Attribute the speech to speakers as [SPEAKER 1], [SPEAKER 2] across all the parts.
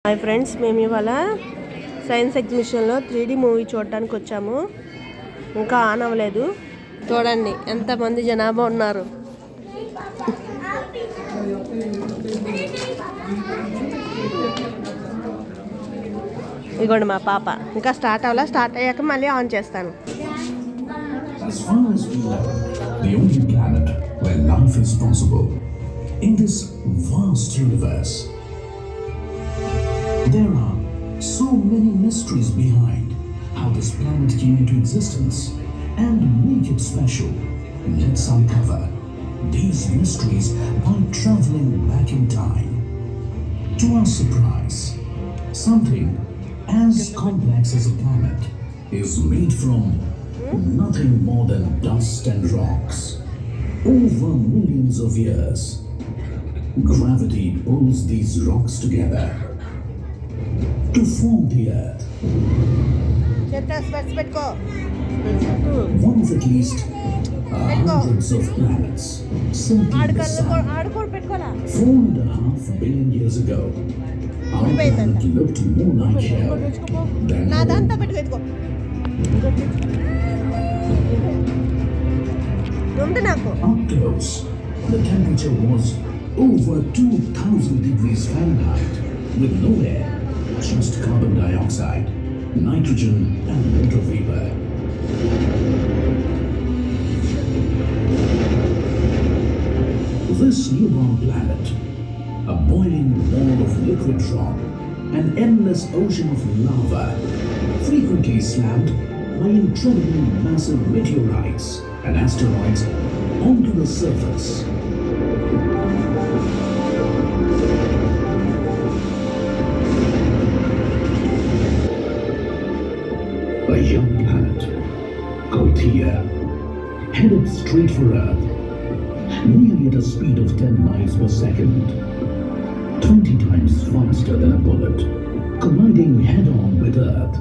[SPEAKER 1] Hi friends, మేము ఇవాళ science ఎగ్జిబిషన్లో 3D మూవీ చూడడానికి వచ్చాము. ఇంకా ఆన్ అవ్వలేదు. చూడండి ఎంతమంది జనాభా ఉన్నారు. ఇదిగోండి మా పాప. ఇంకా స్టార్ట్ అవ్వాలా. స్టార్ట్ అయ్యాక మళ్ళీ ఆన్ చేస్తాను.
[SPEAKER 2] As far as we know, the only planet where life is possible in this vast universe. There are so many mysteries behind how this planet came into existence, and to make it special, let's uncover these mysteries by traveling back in time. To our surprise, something as complex as a planet is made from nothing more than dust and rocks. Over millions of years, gravity pulls these rocks together to form the Earth. One of at least hundreds of planets circling the sun. 4.5 billion years ago, our planet looked more like hell than up close. The temperature was over 2,000 degrees Fahrenheit with no air, just carbon dioxide, nitrogen and water vapor. This newborn planet, a boiling wall of liquid rock, an endless ocean of lava, frequently slammed by incredibly massive meteorites and asteroids onto the surface. A young planet called Theia headed straight for Earth, nearly at a speed of 10 miles per second, 20 times faster than a bullet, colliding head-on with Earth.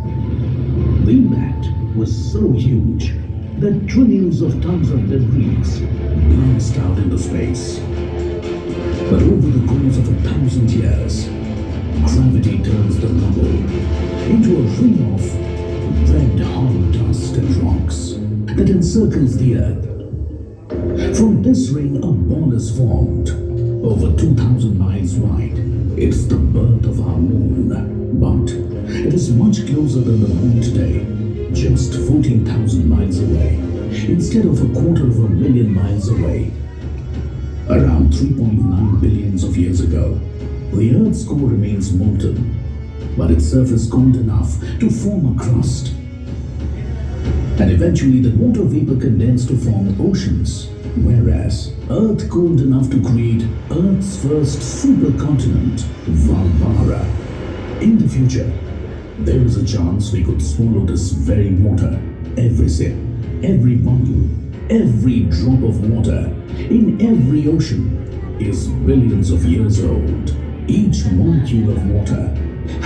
[SPEAKER 2] The impact was so huge that trillions of tons of debris blast out into space. But over the course of 1,000 years, gravity turns the rubble into a ring of red-hot dust and rocks that encircles the Earth. From this ring, a ball is formed, over 2,000 miles wide. It's the birth of our moon, but it is much closer than the moon today, just 14,000 miles away, instead of 250,000 miles away. Around 3.9 billions of years ago, the Earth's core remains molten, but its surface cooled enough to form a crust. And eventually the water vapor condensed to form oceans, whereas Earth cooled enough to create Earth's first supercontinent, Valbara. In the future, there is a chance we could swallow this very water. Every sip, every bottle, every drop of water in every ocean is billions of years old. Each molecule of water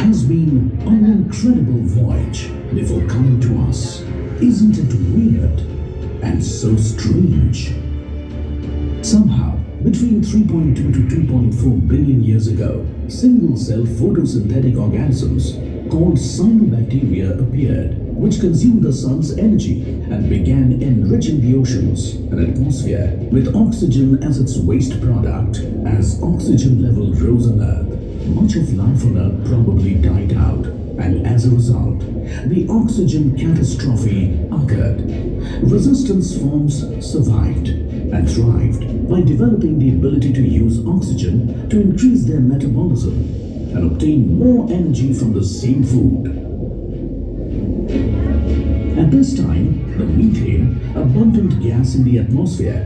[SPEAKER 2] has been on an incredible voyage before coming to us. Isn't it weird and so strange? Somehow, between 3.2 to 2.4 billion years ago, single-cell photosynthetic organisms called cyanobacteria appeared, which consumed the sun's energy and began enriching the oceans and atmosphere with oxygen as its waste product. As oxygen level rose on Earth, much of life on Earth probably died out, and as a result, the oxygen catastrophe occurred. Resistance forms survived and thrived by developing the ability to use oxygen to increase their metabolism and obtain more energy from the same food. At this time, the methane, abundant gas in the atmosphere,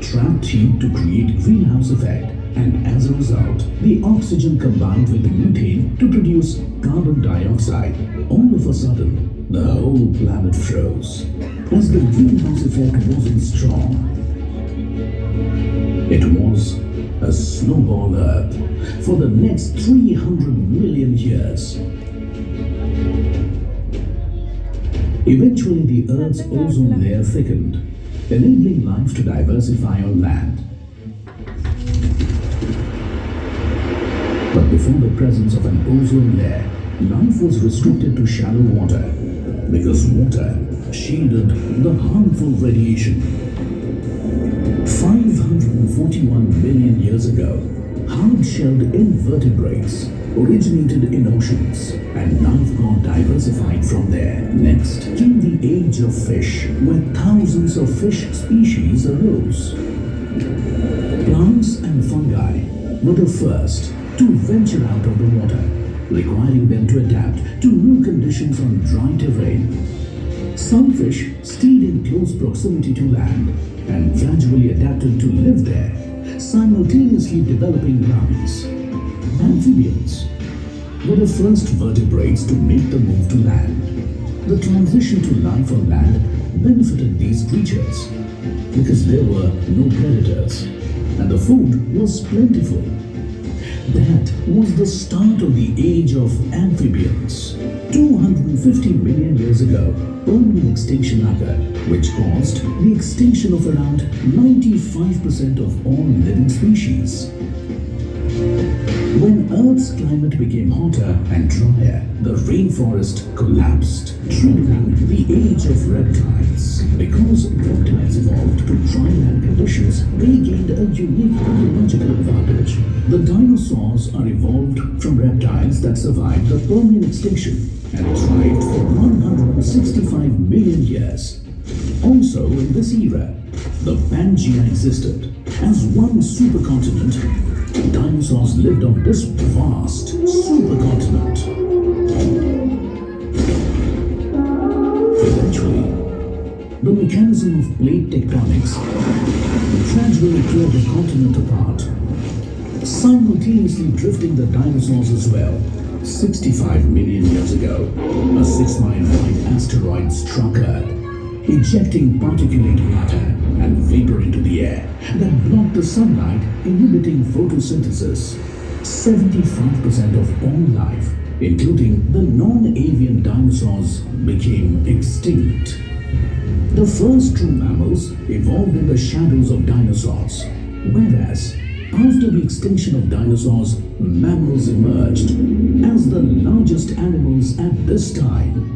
[SPEAKER 2] trapped heat to create greenhouse effect, and as a result, the oxygen combined with the methane to produce carbon dioxide. All of a sudden, the whole planet froze. As the greenhouse effect wasn't strong, it was a snowball Earth for the next 300 million years. Eventually, the Earth's ozone layer thickened, enabling life to diversify on land. But before the presence of an ozone layer, life was restricted to shallow water because water shielded the harmful radiation. 541 million years ago, hard-shelled invertebrates originated in oceans, and life got diversified from there. Next came the age of fish, where thousands of fish species arose. Plants and fungi were the first to venture out of the water, requiring them to adapt to new conditions on dry terrain. Some fish stayed in close proximity to land and gradually adapted to live there, simultaneously developing lungs. Amphibians were the first vertebrates to make the move to land. The transition to life on land benefited these creatures because there were no predators and the food was plentiful. That was the start of the age of amphibians. 250 million years ago, permanent extinction occurred, which caused the extinction of around 95% of all living species. When Earth's climate became hotter and drier, the rainforest collapsed, triggering the age of reptiles. Because reptiles evolved to dry land conditions, they gained a unique biological advantage. The dinosaurs are evolved from reptiles that survived the Permian extinction and thrived for 165 million years. Also in this era, the Pangaea existed. As one supercontinent, dinosaurs lived on this vast supercontinent. Eventually, the mechanism of plate tectonics gradually tore the continent apart, simultaneously drifting the dinosaurs as well. 65 million years ago, a 6-mile-wide asteroid struck Earth, ejecting particulate matter and vapor into the air that blocked the sunlight, inhibiting photosynthesis. 75% of all life, including the non-avian dinosaurs, became extinct. The first true mammals evolved in the shadows of dinosaurs, whereas after the extinction of dinosaurs, mammals emerged as the largest animals at this time.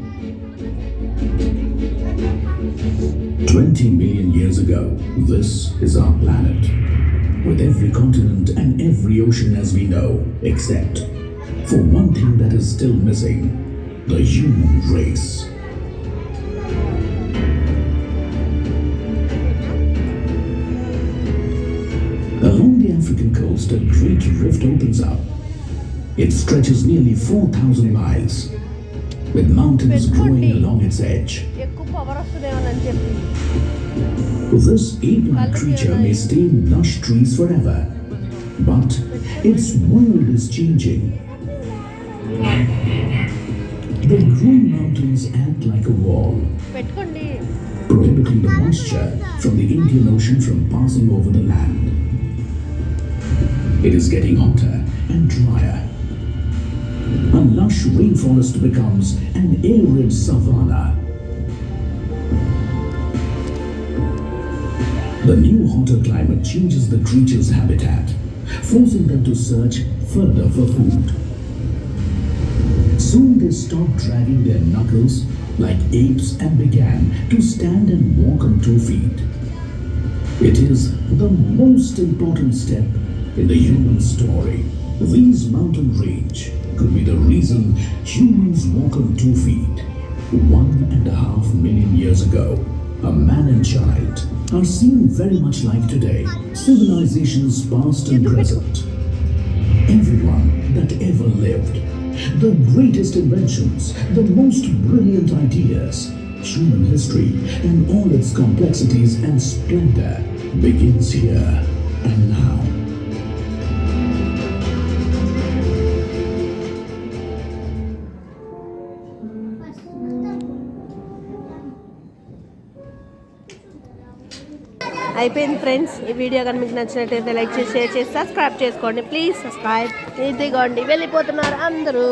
[SPEAKER 2] 20 million years ago, this is our planet, with every continent and every ocean as we know, except for one thing that is still missing: the human race. Along the African coast, a great rift opens up. It stretches nearly 4,000 miles, with mountains growing along its edge.
[SPEAKER 1] ఎక్కువ power వస్తుందేమోనని చెప్పి
[SPEAKER 2] This ape-like creature may stay in lush trees forever, but its world is changing. The growing mountains act like a wall,
[SPEAKER 1] పెట్టుకోండి
[SPEAKER 2] prohibiting the moisture from the Indian Ocean from passing over the land. It is getting hotter and drier. A lush rainforest becomes an arid savanna. The new hotter climate changes the creatures' habitat, forcing them to search further for food. Soon they stopped dragging their knuckles like apes and began to stand and walk on 2 feet. It is the most important step in the human story. These mountain range could be the reason humans walk on 2 feet. 1.5 million years ago, a man and child are seen very much like today. Civilizations past and present. Everyone that ever lived. The greatest inventions, the most brilliant ideas. Human history and all its complexities and splendor begins here and now.
[SPEAKER 1] అయిపోయింది friends. ఈ video కానీ మీకు నచ్చినట్టయితే like చేసి share చేసి subscribe చేసుకోండి. Please subscribe. ఇదిగోండి వెళ్ళిపోతున్నారు అందరూ.